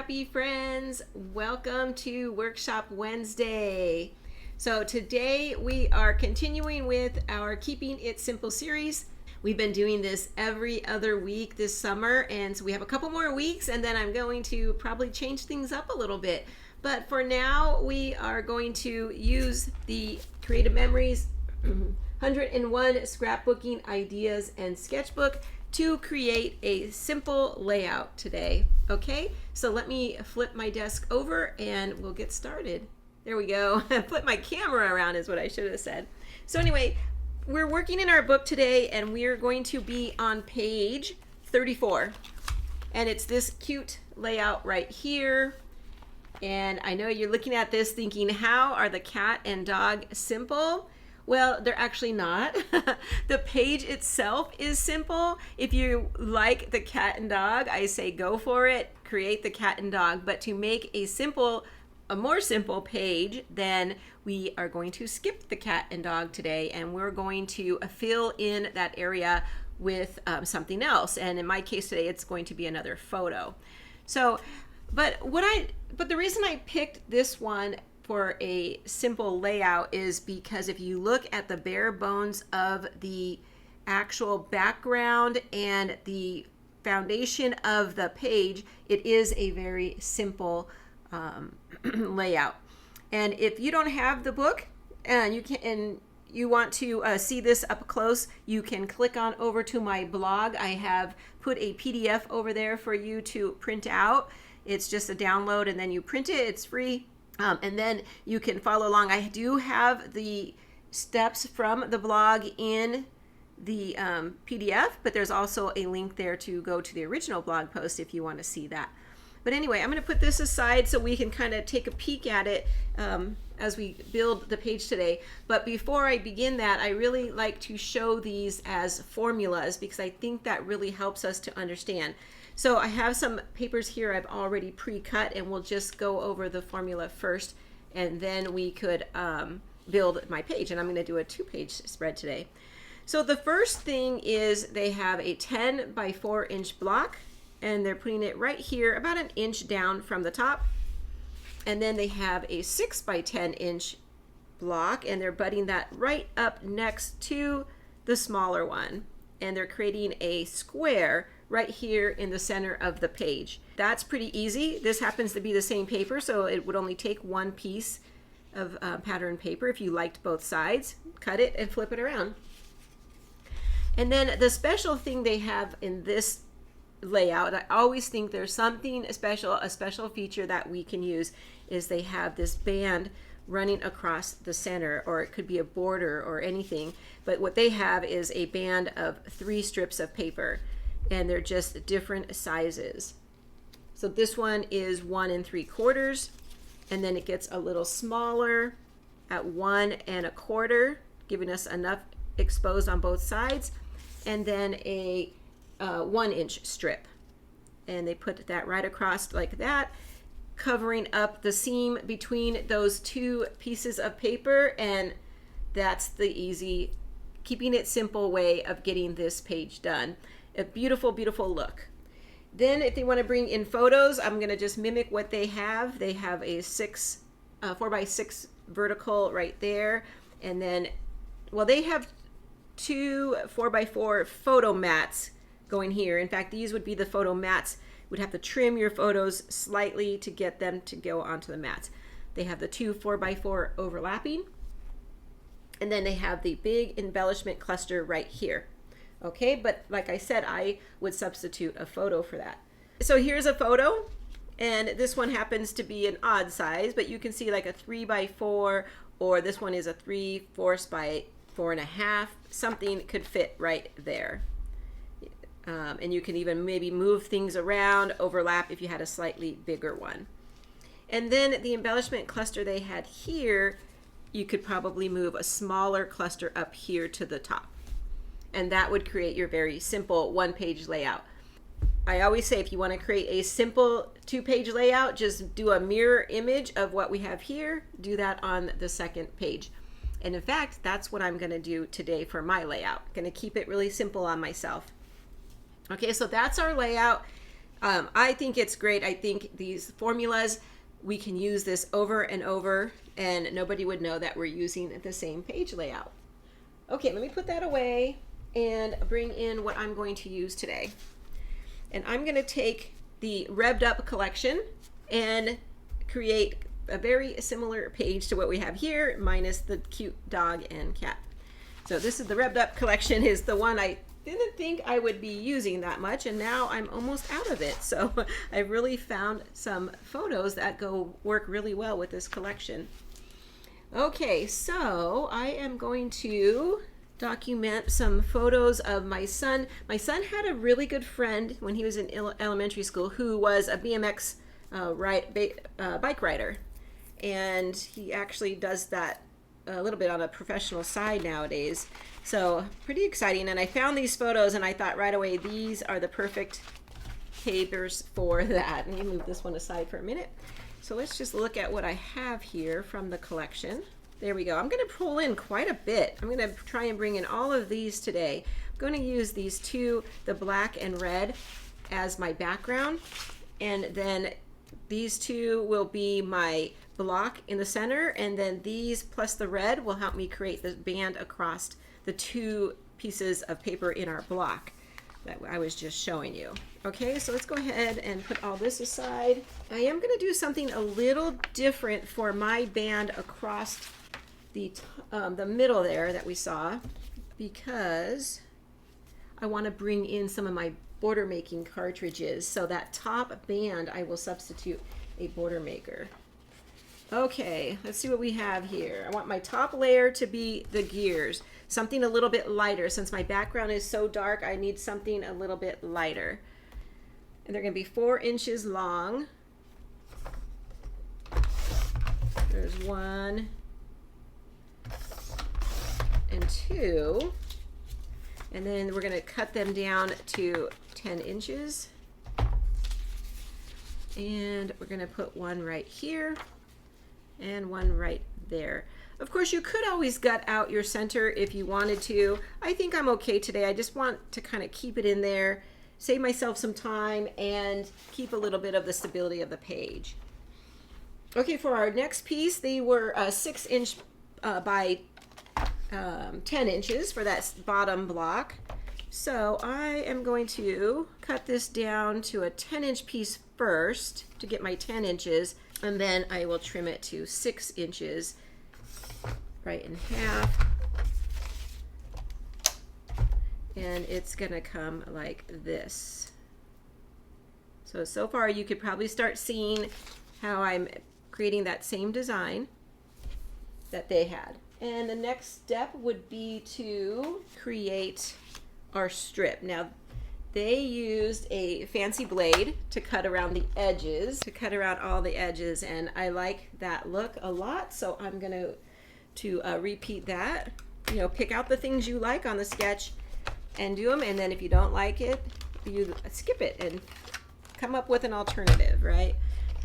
Scrappy friends. Welcome to Workshop Wednesday. So today we are continuing with our Keeping It Simple series. We've been doing this every other week this summer, and so we have a couple more weeks, and then I'm going to probably change things up a little bit. But for now, we are going to use the Creative Memories 101 Scrapbooking Ideas and Sketchbook to create a simple layout today. Okay, so let me flip my desk over and we'll get started. There we go. Flip my camera around is what I should have said. So anyway, we're working in our book today and we're going to be on page 34. And it's this cute layout right here. And I know you're looking at this thinking, how are the cat and dog simple? Well, they're actually not. The page itself is simple. If you like the cat and dog, I say go for it, create the cat and dog. But to make a more simple page, then we are going to skip the cat and dog today, and we're going to fill in that area with something else. And in my case today, it's going to be another photo. So, but the reason I picked this one for a simple layout is because if you look at the bare bones of the actual background and the foundation of the page, it is a very simple layout. And if you don't have the book and you want to see this up close, you can click on over to my blog. I have put a PDF over there for you to print out. It's just a download and then you print it. It's free. And then you can follow along. I do have the steps from the blog in the PDF, but there's also a link there to go to the original blog post if you want to see that. But anyway, I'm going to put this aside so we can kind of take a peek at it as we build the page today. But before I begin that, I really like to show these as formulas because I think that really helps us to understand. So I have some papers here I've already pre-cut, and we'll just go over the formula first, and then we could build my page. And I'm going to do a 2-page spread today. So the first thing is they have a 10 by 4 inch block, and they're putting it right here about an inch down from the top. And then they have a 6 by 10 inch block, and they're butting that right up next to the smaller one. And they're creating a square right here in the center of the page. That's pretty easy. This happens to be the same paper, so it would only take one piece of pattern paper. If you liked both sides, cut it and flip it around. And then the special thing they have in this layout, I always think there's something special, a special feature that we can use, is they have this band running across the center, or it could be a border or anything. But what they have is a band of 3 strips of paper, and they're just different sizes. So this one is 1 3/4, and then it gets a little smaller at 1 1/4, giving us enough exposed on both sides, and then a 1 inch strip. And they put that right across like that, covering up the seam between those 2 pieces of paper, and that's the easy, keeping it simple way of getting this page done. A beautiful, beautiful look. Then if they want to bring in photos, I'm going to just mimic what they have. They have a 4 by 6 vertical right there. And then, well, they have 2 4 by 4 photo mats going here. In fact, these would be the photo mats. You would have to trim your photos slightly to get them to go onto the mats. They have the 2 4 by 4 overlapping. And then they have the big embellishment cluster right here. Okay, but like I said, I would substitute a photo for that. So here's a photo, and this one happens to be an odd size, but you can see like a 3 by 4, or this one is a 3/4 by 4.5. Something could fit right there. And you can even maybe move things around, overlap if you had a slightly bigger one. And then the embellishment cluster they had here, you could probably move a smaller cluster up here to the top. And that would create your very simple 1-page layout. I always say if you want to create a simple 2-page layout, just do a mirror image of what we have here, do that on the 2nd page. And in fact, that's what I'm going to do today for my layout. I'm going to keep it really simple on myself. Okay, so that's our layout. I think it's great. I think these formulas, we can use this over and over and nobody would know that we're using the same page layout. Okay, let me put that away and bring in what I'm going to use today. And I'm going to take the Revved Up Collection and create a very similar page to what we have here, minus the cute dog and cat. So this is the Revved Up Collection, is the one I didn't think I would be using that much, and now I'm almost out of it. So I've really found some photos that work really well with this collection. Okay, so I am going to document some photos of my son. My son had a really good friend when he was in elementary school who was a BMX bike rider, and he actually does that a little bit on a professional side nowadays. So pretty exciting. And I found these photos and I thought right away, these are the perfect papers for that. Let me move this one aside for a minute. So let's just look at what I have here from the collection. There we go. I'm going to pull in quite a bit. I'm going to try and bring in all of these today. I'm going to use these two, the black and red, as my background. And then these two will be my block in the center, and then these plus the red will help me create the band across the two pieces of paper in our block that I was just showing you. Okay, so let's go ahead and put all this aside. I am going to do something a little different for my band across the middle there that we saw, because I want to bring in some of my border making cartridges. So that top band, I will substitute a border maker. Okay, let's see what we have here. I want my top layer to be the gears, something a little bit lighter. Since my background is so dark, I need something a little bit lighter. And they're going to be 4 inches long. There's 1 and 2. And then we're going to cut them down to 10 inches. And we're going to put one right here and one right there. Of course, you could always gut out your center if you wanted to. I think I'm okay today. I just want to kind of keep it in there, save myself some time, and keep a little bit of the stability of the page. Okay, for our next piece, they were 6 inch by 10 inches for that bottom block. So I am going to cut this down to a 10-inch piece first to get my 10 inches, and then I will trim it to 6 inches right in half. And it's gonna come like this. So far you could probably start seeing how I'm creating that same design that they had. And the next step would be to create our strip. Now, they used a fancy blade to cut around the edges, to cut around all the edges, and I like that look a lot, so I'm going to repeat that. You know, pick out the things you like on the sketch and do them, and then if you don't like it, you skip it and come up with an alternative, right?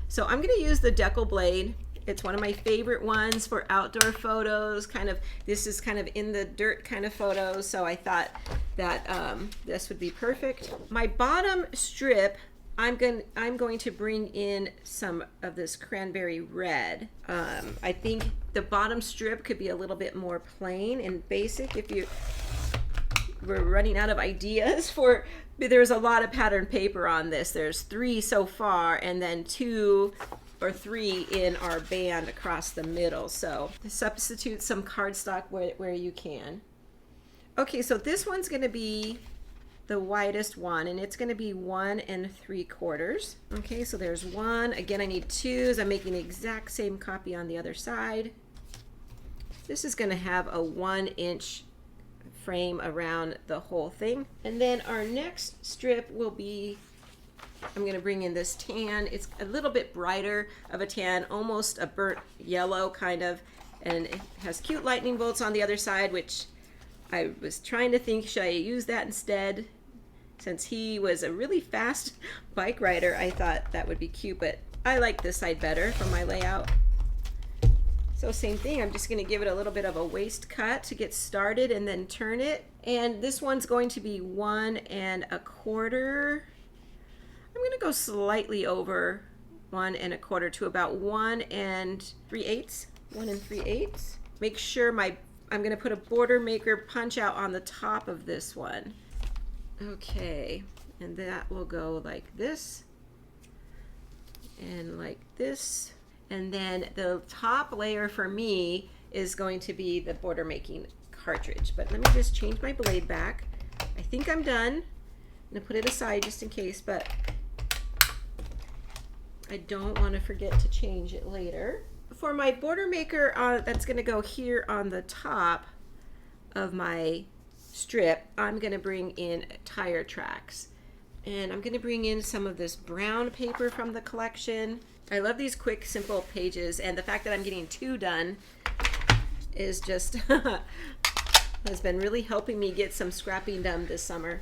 So I'm going to use the decal blade. It's one of my favorite ones for outdoor photos. This is kind of in the dirt kind of photos, so I thought that this would be perfect. My bottom strip, I'm going to bring in some of this cranberry red. I think the bottom strip could be a little bit more plain and basic. If we're running out of ideas for, there's a lot of pattern paper on this. There's 3 so far, and then 2 or 3 in our band across the middle. So substitute some cardstock where you can. Okay, so this one's going to be the widest one, and it's going to be 1 3/4. Okay, so there's 1. Again, I need 2s. I'm making the exact same copy on the other side. This is going to have a 1-inch frame around the whole thing. And then our next strip will be, I'm going to bring in this tan. It's a little bit brighter of a tan, almost a burnt yellow kind of, and it has cute lightning bolts on the other side, which I was trying to think, should I use that instead? Since he was a really fast bike rider, I thought that would be cute, but I like this side better for my layout. So same thing, I'm just going to give it a little bit of a waist cut to get started and then turn it. And this one's going to be 1 1/4. I'm going to go slightly over 1 1/4 to about 1 3/8. 1 3/8. Make sure I'm going to put a border maker punch out on the top of this one. Okay, and that will go like this and like this. And then the top layer for me is going to be the border making cartridge. But let me just change my blade back. I think I'm done. I'm going to put it aside just in case, but I don't want to forget to change it later. For my border maker that's going to go here on the top of my strip, I'm going to bring in tire tracks. And I'm going to bring in some of this brown paper from the collection. I love these quick, simple pages, and the fact that I'm getting 2 done is just has been really helping me get some scrapping done this summer.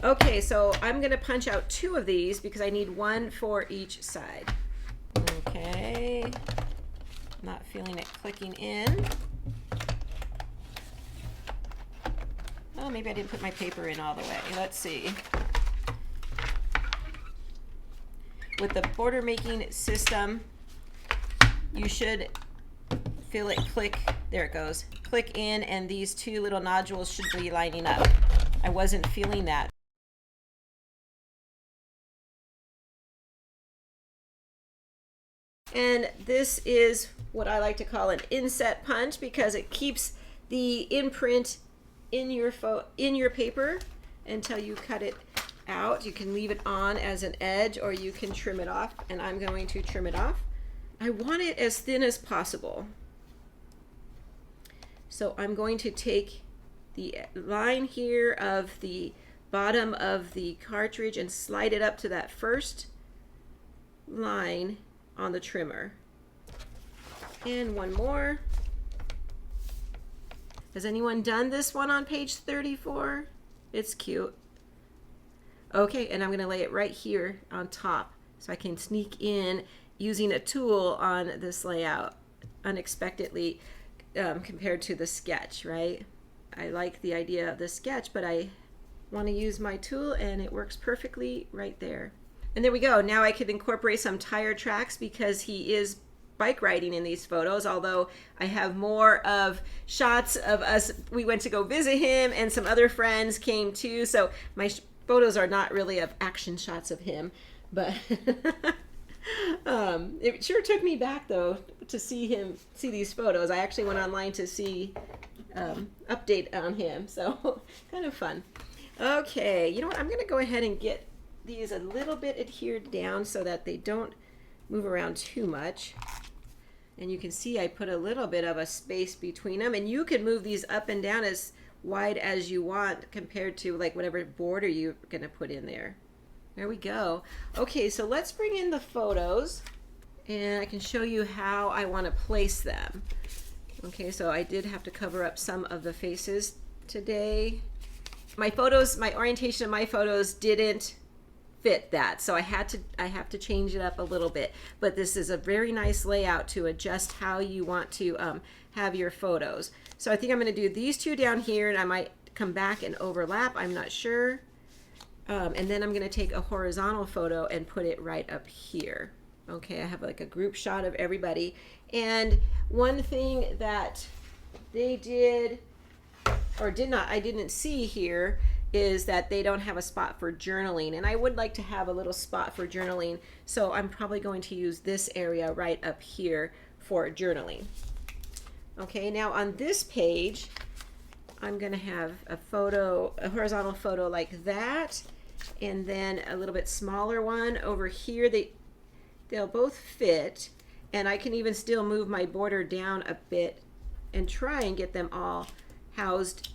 Okay, so I'm going to punch out 2 of these because I need 1 for each side. Okay, not feeling it clicking in. Oh, maybe I didn't put my paper in all the way. Let's see. With the border making system, you should feel it click. There it goes. Click in, and these 2 little nodules should be lining up. I wasn't feeling that. And this is what I like to call an inset punch because it keeps the imprint in your paper until you cut it out. You can leave it on as an edge, or you can trim it off, and I'm going to trim it off. I want it as thin as possible. So I'm going to take the line here of the bottom of the cartridge and slide it up to that first line on the trimmer. And 1 more. Has anyone done this one on page 34? It's cute. Okay, and I'm going to lay it right here on top so I can sneak in using a tool on this layout unexpectedly compared to the sketch, right? I like the idea of the sketch, but I want to use my tool, and it works perfectly right there. And there we go. Now I could incorporate some tire tracks because he is bike riding in these photos, although I have more of shots of us. We went to go visit him, and some other friends came too, so my photos are not really of action shots of him, but it sure took me back though to see these photos. I actually went online to see update on him, so kind of fun. Okay, you know what, I'm gonna go ahead and get these a little bit adhered down so that they don't move around too much. And you can see I put a little bit of a space between them, and you can move these up and down as wide as you want compared to like whatever border you're gonna put in there. There we go. Okay, so let's bring in the photos, and I can show you how I want to place them. Okay, so I did have to cover up some of the faces today. My photos, my orientation of my photos didn't fit that, so I have to change it up a little bit, but this is a very nice layout to adjust how you want to have your photos. So I think I'm going to do these 2 down here, and I might come back and overlap, I'm not sure. And then I'm going to take a horizontal photo and put it right up here. Okay, I have like a group shot of everybody. And one thing that they did or did not, I didn't see here, is that they don't have a spot for journaling, and I would like to have a little spot for journaling, so I'm probably going to use this area right up here for journaling. Okay, now on this page I'm going to have a horizontal photo like that, and then a little bit smaller one over here. They'll both fit, and I can even still move my border down a bit and try and get them all housed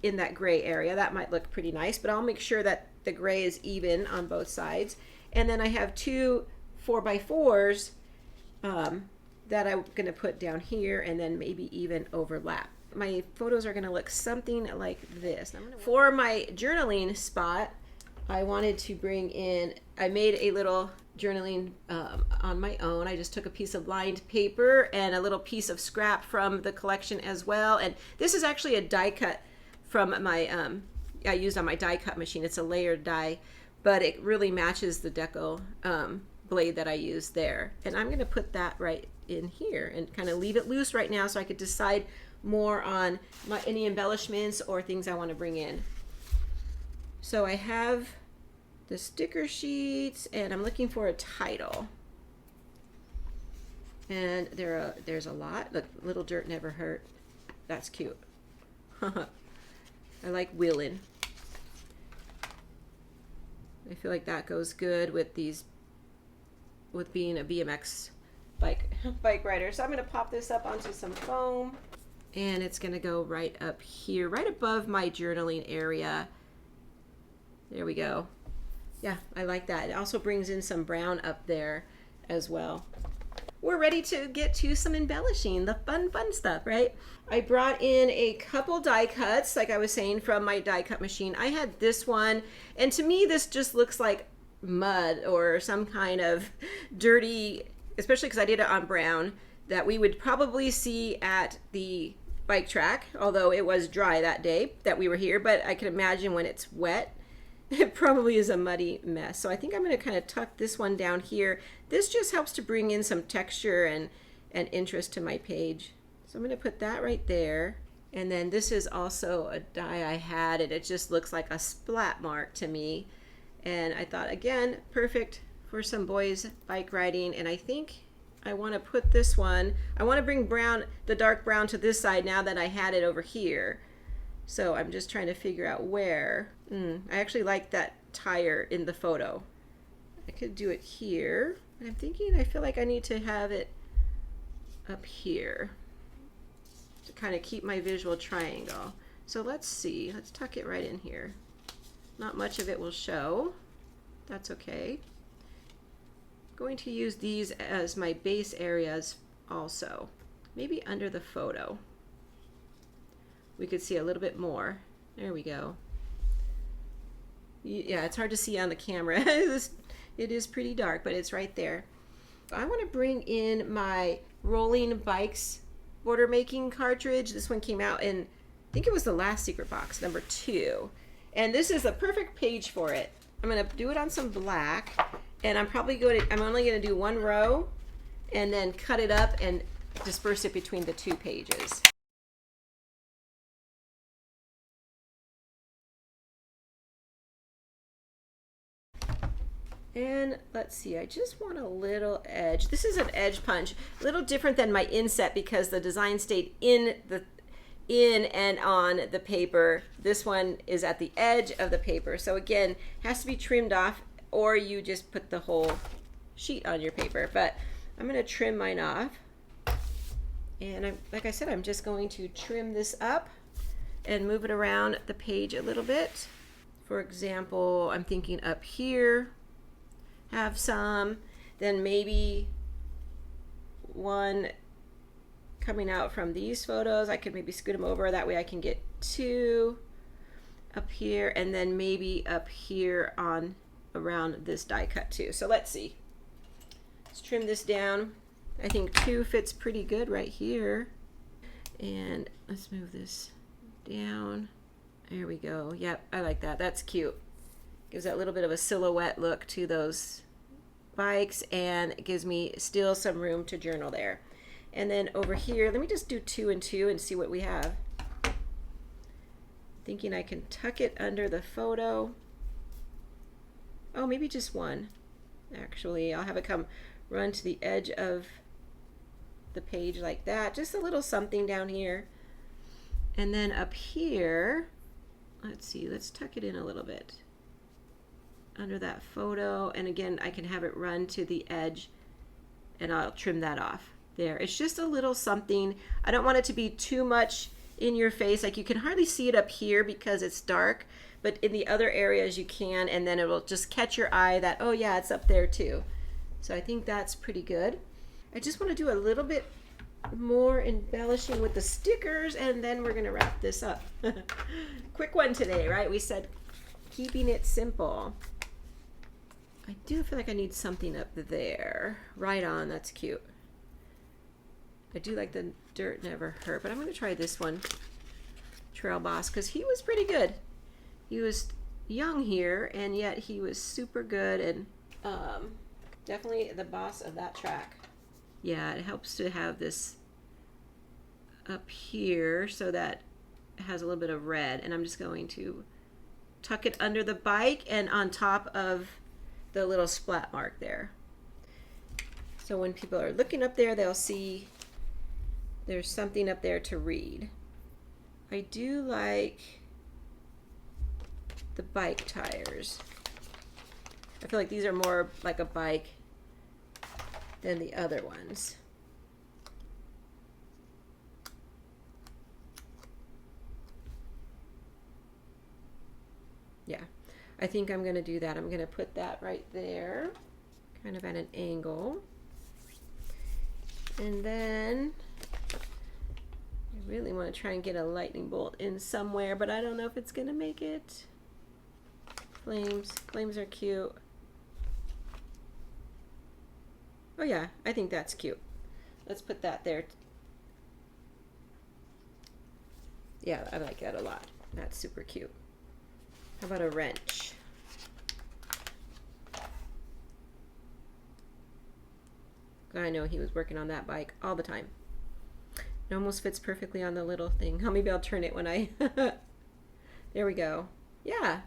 in that gray area. That might look pretty nice, but I'll make sure that the gray is even on both sides. And then I have 2 4x4s that I'm going to put down here, and then maybe even overlap. My photos are going to look something like this. For my journaling spot, I wanted to bring in, I made a little journaling on my own. I just took a piece of lined paper and a little piece of scrap from the collection as well. And this is actually a die cut from my, I used on my die cut machine. It's a layered die but it really matches the deco blade that I used there. And I'm gonna put that right in here and kind of leave it loose right now so I could decide more on any embellishments or things I want to bring in. So I have the sticker sheets and I'm looking for a title. And there's a lot. Look, little dirt never hurt. That's cute. I like wheeling. I feel like that goes good with these, with being a BMX bike rider. So I'm going to pop this up onto some foam, and it's going to go right up here, right above my journaling area. There we go. Yeah, I like that. It also brings in some brown up there as well. We're ready to get to some embellishing, the fun stuff, right? I brought in a couple die cuts, like I was saying, from my die cut machine. I had this one, and to me this just looks like mud or some kind of dirty, especially because I did it on brown, that we would probably see at the bike track, although it was dry that day that we were here, but I can imagine when it's wet, it probably is a muddy mess. So I think I'm going to kind of tuck this one down here. This just helps to bring in some texture and interest to my page. So I'm going to put that right there. And then this is also a die I had, and it just looks like a splat mark to me. And I thought, again, perfect for some boys bike riding. And I think I want to put this one, I want to bring brown, the dark brown, to this side now that I had it over here. So I'm just trying to figure out where. I actually like that tire in the photo. I could do it here. And I'm thinking, I feel like I need to have it up here to kind of keep my visual triangle. So let's see. Let's tuck it right in here. Not much of it will show. That's okay. I'm going to use these as my base areas also. Maybe under the photo. We could see a little bit more. There we go. Yeah, it's hard to see on the camera. It is pretty dark, but it's right there. I want to bring in my Rolling Bikes border making cartridge. This one came out in, I think it was the last secret box, number 2. And this is a perfect page for it. I'm going to do it on some black, and I'm only going to do one row and then cut it up and disperse it between the 2 pages. And let's see, I just want a little edge. This is an edge punch, a little different than my inset because the design stayed in and on the paper. This one is at the edge of the paper. So again, has to be trimmed off, or you just put the whole sheet on your paper. But I'm gonna trim mine off. And like I said, I'm just going to trim this up and move it around the page a little bit. For example, I'm thinking up here, have some, then maybe one coming out from these photos. I could maybe scoot them over, that way I can get 2 up here, and then maybe up here on around this die cut too. So let's see. Let's trim this down. I think 2 fits pretty good right here. And let's move this down. There we go. Yep, I like that. That's cute. Gives that little bit of a silhouette look to those bikes, and it gives me still some room to journal there. And then over here, let me just do 2 and 2 and see what we have. Thinking I can tuck it under the photo. Oh, maybe just 1. Actually, I'll have it come run to the edge of the page like that. Just a little something down here. And then up here, let's see, let's tuck it in a little bit under that photo, and again I can have it run to the edge, and I'll trim that off there. It's just a little something. I don't want it to be too much in your face. Like, you can hardly see it up here because it's dark, but in the other areas you can, and then it will just catch your eye that, oh yeah, it's up there too. So I think that's pretty good. I just want to do a little bit more embellishing with the stickers, and then we're gonna wrap this up. Quick one today, right? We said keeping it simple. I do feel like I need something up there. Right on, that's cute. I do like the dirt never hurt, but I'm gonna try this one, Trail Boss, because he was pretty good. He was, young here, and yet he was super good and definitely the boss of that track. Yeah, it helps to have this up here so that it has a little bit of red, and I'm just going to tuck it under the bike and on top of the little splat mark there. So when people are looking up there, they'll see there's something up there to read. I do like the bike tires. I feel like these are more like a bike than the other ones. Yeah, I think I'm going to do that. I'm going to put that right there, kind of at an angle. And then I really want to try and get a lightning bolt in somewhere, but I don't know if it's going to make it. Flames are cute. Oh yeah, I think that's cute. Let's put that there. Yeah, I like that a lot. That's super cute. How about a wrench? I know he was working on that bike all the time. It almost fits perfectly on the little thing. Oh, maybe I'll turn it when I... There we go. Yeah,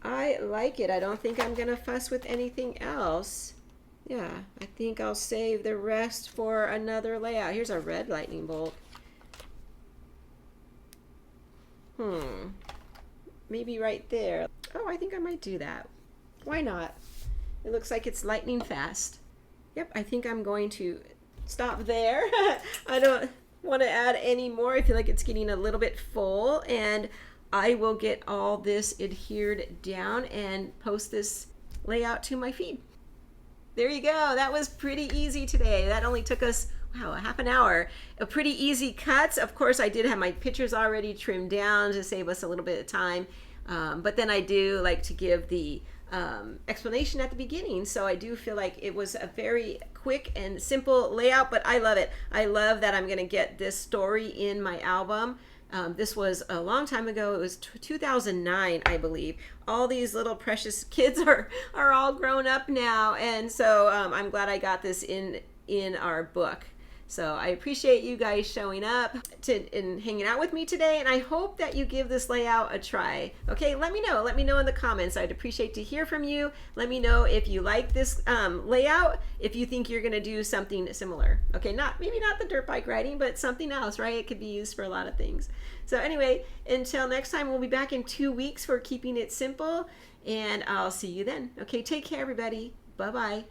I like it. I don't think I'm going to fuss with anything else. Yeah, I think I'll save the rest for another layout. Here's a red lightning bolt. Maybe right there. Oh, I think I might do that. Why not? It looks like it's lightning fast. Yep, I think I'm going to stop there. I don't want to add any more. I feel like it's getting a little bit full, and I will get all this adhered down and post this layout to my feed. There you go. That was pretty easy today. That only took us, wow, a half an hour. A pretty easy cuts. Of course, I did have my pictures already trimmed down to save us a little bit of time. But then I do like to give the explanation at the beginning. So I do feel like it was a very quick and simple layout, but I love it. I love that I'm going to get this story in my album. This was a long time ago. It was 2009, I believe. All these little precious kids are all grown up now, and so I'm glad I got this in our book. So I appreciate you guys showing up and hanging out with me today, and I hope that you give this layout a try. Okay, let me know. Let me know in the comments. I'd appreciate to hear from you. Let me know if you like this layout, if you think you're going to do something similar. Okay, maybe not the dirt bike riding, but something else, right? It could be used for a lot of things. So anyway, until next time, we'll be back in 2 weeks for Keeping It Simple, and I'll see you then. Okay, take care, everybody. Bye-bye.